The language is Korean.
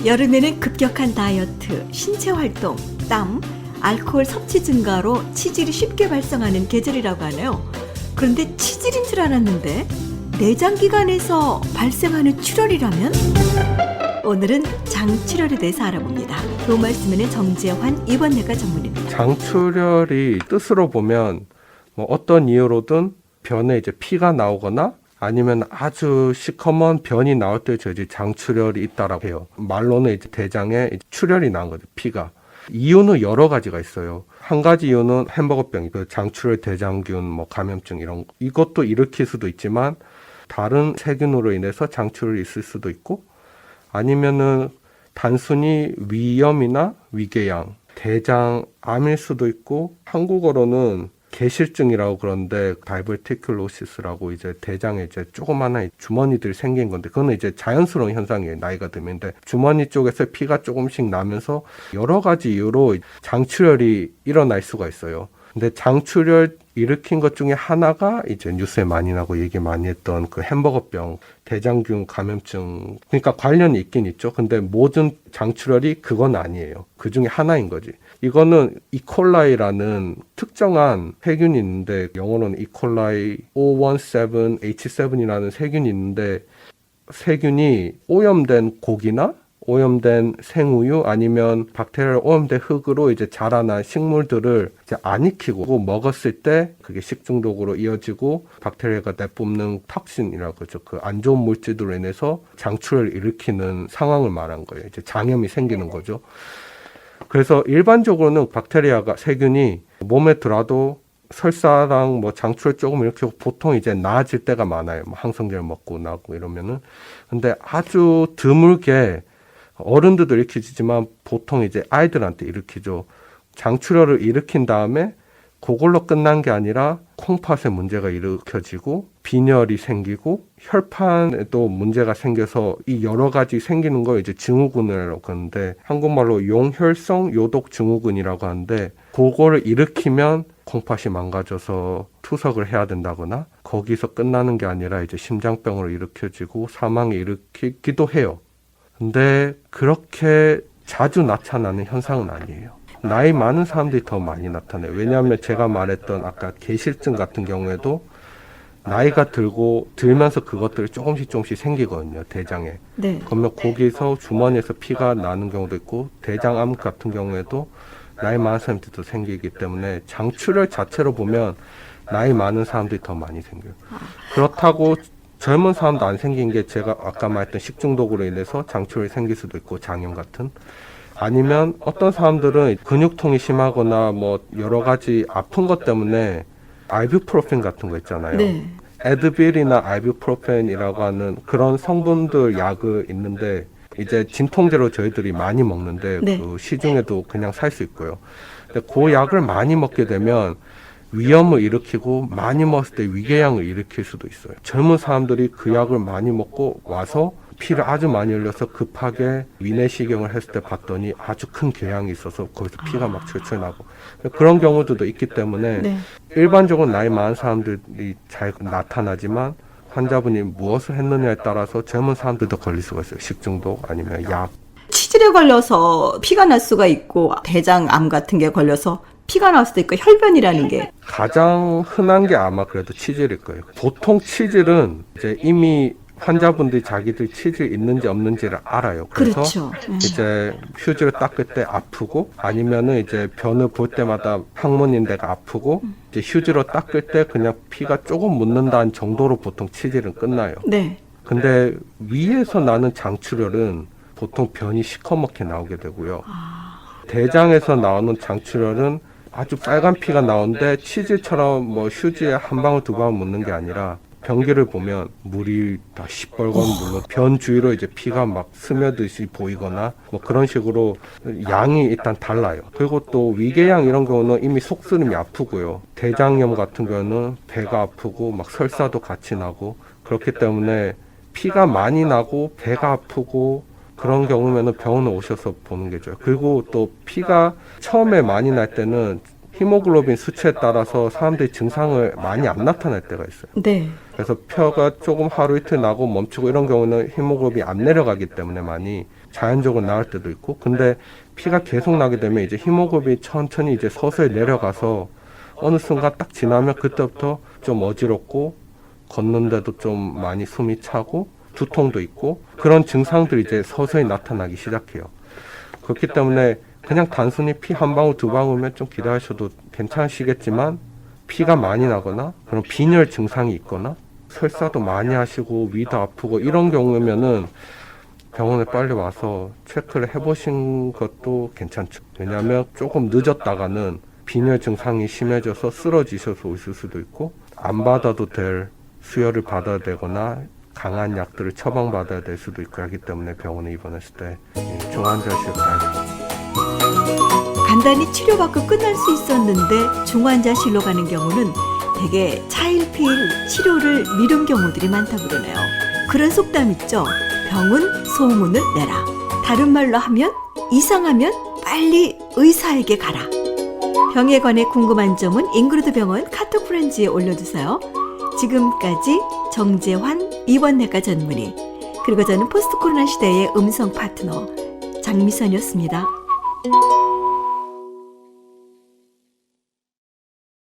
여름에는 급격한 다이어트, 신체 활동, 땀, 알코올 섭취 증가로 치질이 쉽게 발생하는 계절이라고 하네요. 그런데 치질인 줄 알았는데 내장기관에서 발생하는 출혈이라면? 오늘은 장출혈에 대해서 알아봅니다. 그 말씀에는 정재환 입원내과 전문의입니다. 장출혈이 뜻으로 보면 뭐 어떤 이유로든 변에 이제 피가 나오거나 아니면 아주 시커먼 변이 나올 때 저희 장출혈이 있다라고 해요. 말로는 이제 대장에 출혈이 난 거죠, 피가. 이유는 여러 가지가 있어요. 한 가지 이유는 햄버거병, 장출혈, 대장균, 뭐 감염증 이것도 일으킬 수도 있지만 다른 세균으로 인해서 장출혈이 있을 수도 있고 아니면은 단순히 위염이나 위궤양, 대장암일 수도 있고 한국어로는 개실증이라고 그러는데 다이버티큘로시스라고 이제 대장에 이제 조그마한 주머니들이 생긴 건데 그거는 이제 자연스러운 현상이에요. 나이가 들면. 근데 주머니 쪽에서 피가 조금씩 나면서 여러 가지 이유로 장출혈이 일어날 수가 있어요. 근데 장출혈 일으킨 것 중에 하나가 이제 뉴스에 많이 나고 얘기 많이 했던 그 햄버거병, 대장균 감염증. 그러니까 관련이 있긴 있죠. 근데 모든 장출혈이 그건 아니에요. 그 중에 하나인 거지. 이거는 이콜라이라는 특정한 세균이 있는데 영어로는 이콜라이 517H7이라는 세균이 있는데 세균이 오염된 고기나 오염된 생우유 아니면 박테리아 오염된 흙으로 이제 자라난 식물들을 이제 안 익히고 먹었을 때 그게 식중독으로 이어지고 박테리아가 내뿜는 톡신이라고 그러죠. 그 안 좋은 물질들로 인해서 장출혈을 일으키는 상황을 말한 거예요. 이제 장염이 생기는 거죠. 그래서 일반적으로는 박테리아가 세균이 몸에 들어도 설사랑 뭐 장출혈 조금 이렇게 보통 이제 나아질 때가 많아요. 뭐 항생제를 먹고 나고 이러면은. 근데 아주 드물게 어른들도 일으키지만 보통 이제 아이들한테 일으키죠. 장출혈을 일으킨 다음에 그걸로 끝난 게 아니라 콩팥에 문제가 일으켜지고 빈혈이 생기고 혈판에도 문제가 생겨서 이 여러 가지 생기는 걸 이제 증후군이라고 하는데 한국말로 용혈성 요독 증후군이라고 하는데 그거를 일으키면 콩팥이 망가져서 투석을 해야 된다거나 거기서 끝나는 게 아니라 이제 심장병으로 일으켜지고 사망에 일으키기도 해요. 근데 그렇게 자주 나타나는 현상은 아니에요. 나이 많은 사람들이 더 많이 나타나요. 왜냐하면 제가 말했던 아까 개실증 같은 경우에도 나이가 들면서 그것들이 조금씩 생기거든요. 대장에. 네. 그러면 거기서 주머니에서 피가 나는 경우도 있고 대장암 같은 경우에도 나이 많은 사람들도 생기기 때문에 장출혈 자체로 보면 나이 많은 사람들이 더 많이 생겨요. 그렇다고 젊은 사람도 안 생긴 게 제가 아까 말했던 식중독으로 인해서 장출혈이 생길 수도 있고 장염 같은 아니면 어떤 사람들은 근육통이 심하거나 뭐 여러 가지 아픈 것 때문에 아이부프로펜 같은 거 있잖아요. 네. 에드빌이나 아이부프로펜이라고 하는 그런 성분들 약이 있는데 이제 진통제로 저희들이 많이 먹는데 네. 그 시중에도 그냥 살 수 있고요. 근데 그 약을 많이 먹게 되면 위염을 일으키고 많이 먹었을 때 위궤양을 일으킬 수도 있어요. 젊은 사람들이 그 약을 많이 먹고 와서 피를 아주 많이 흘려서 급하게 위내시경을 했을 때 봤더니 아주 큰 궤양이 있어서 거기서 피가 막 철철 나고 그런 경우들도 있기 때문에 네. 일반적으로 나이 많은 사람들이 잘 나타나지만 환자분이 무엇을 했느냐에 따라서 젊은 사람들도 걸릴 수가 있어요. 식중독 아니면 약. 치질에 걸려서 피가 날 수가 있고 대장암 같은 게 걸려서 피가 나올 수도 있고 혈변이라는 게 가장 흔한 게 아마 그래도 치질일 거예요. 보통 치질은 이제 이미 환자분들이 자기들 치질 있는지 없는지를 알아요. 그래서 그렇죠. 이제 휴지를 닦을 때 아프고 아니면은 이제 변을 볼 때마다 항문인 데가 아프고 이제 휴지로 닦을 때 그냥 피가 조금 묻는다는 정도로 보통 치질은 끝나요. 네. 근데 위에서 나는 장출혈은 보통 변이 시커멓게 나오게 되고요. 대장에서 나오는 장출혈은 아주 빨간 피가 나오는데 치질처럼 뭐 휴지에 한 방울 두 방울 묻는 게 아니라 변기를 보면 물이 다 시뻘건 물로 변 주위로 이제 피가 막 스며듯이 보이거나 뭐 그런 식으로 양이 일단 달라요. 그리고 또 위궤양 이런 경우는 이미 속쓰림이 아프고요. 대장염 같은 경우는 배가 아프고 막 설사도 같이 나고 그렇기 때문에 피가 많이 나고 배가 아프고 그런 경우면은 병원에 오셔서 보는 게 좋아요. 그리고 또 피가 처음에 많이 날 때는 히모글로빈 수치에 따라서 사람들이 증상을 많이 안 나타낼 때가 있어요. 네. 그래서 펴가 조금 하루 이틀 나고 멈추고 이런 경우는 히모글로빈이 안 내려가기 때문에 많이 자연적으로 나을 때도 있고, 근데 피가 계속 나게 되면 이제 히모글로빈이 천천히 이제 서서히 내려가서 어느 순간 딱 지나면 그때부터 좀 어지럽고 걷는데도 좀 많이 숨이 차고 두통도 있고 그런 증상들이 이제 서서히 나타나기 시작해요. 그렇기 때문에 그냥 단순히 피 한 방울 두 방울면 좀 기다리셔도 괜찮으시겠지만, 피가 많이 나거나 그런 빈혈 증상이 있거나 설사도 많이 하시고 위도 아프고 이런 경우면은 병원에 빨리 와서 체크를 해보신 것도 괜찮죠. 왜냐하면 조금 늦었다가는 빈혈 증상이 심해져서 쓰러지셔서 오실 수도 있고, 안 받아도 될 수혈을 받아야 되거나 강한 약들을 처방받아야 될 수도 있고 하기 때문에 병원에 입원했을 때 중환자실 가야 됩니다. 간단히 치료받고 끝날 수 있었는데 중환자실로 가는 경우는 대개 차일피일 치료를 미룬 경우들이 많다고 그러네요. 그런 속담 있죠. 병은 소문을 내라. 다른 말로 하면 이상하면 빨리 의사에게 가라. 병에 관해 궁금한 점은 잉그리드 병원 카톡 프렌즈에 올려주세요. 지금까지 정재환 입원내과 전문의, 그리고 저는 포스트 코로나 시대의 음성 파트너 장미선이었습니다.